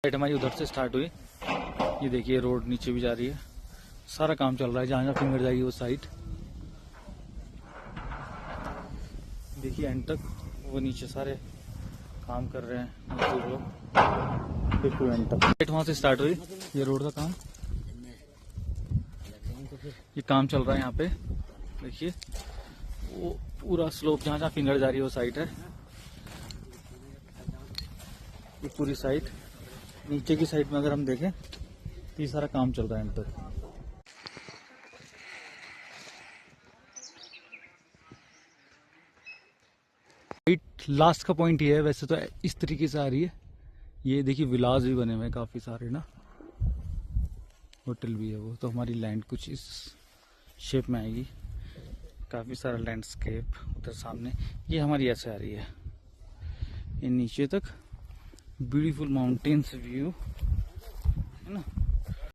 Right हमारी उधर से स्टार्ट हुई। ये देखिए रोड नीचे भी जा रही है, सारा काम चल रहा है। जहाँ जहाँ फिंगर जाएगी वो साइड देखिए एंड तक, वो नीचे सारे काम कर रहे हैं मजदूर लोग। देखो एंड तक राइट वहाँ से स्टार्ट हुई ये रोड का काम। ये काम चल रहा है यहाँ पे, देखिए वो पूरा स्लोप जहाँ जहाँ फिंगर जा रही है वो साइड है। ये पूरी साइड नीचे की साइड में अगर हम देखें तो ये सारा काम चल रहा है एंड तक। लास्ट का पॉइंट ये है, वैसे तो इस तरीके से आ रही है। ये देखिए विलाज भी बने हुए हैं काफी सारे ना, होटल भी है वो। तो हमारी लैंड कुछ इस शेप में आएगी, काफी सारा लैंडस्केप उधर सामने। ये हमारी ऐसे आ रही है, ये नीचे तक ब्यूटीफुल माउंटेन्स व्यू है ना।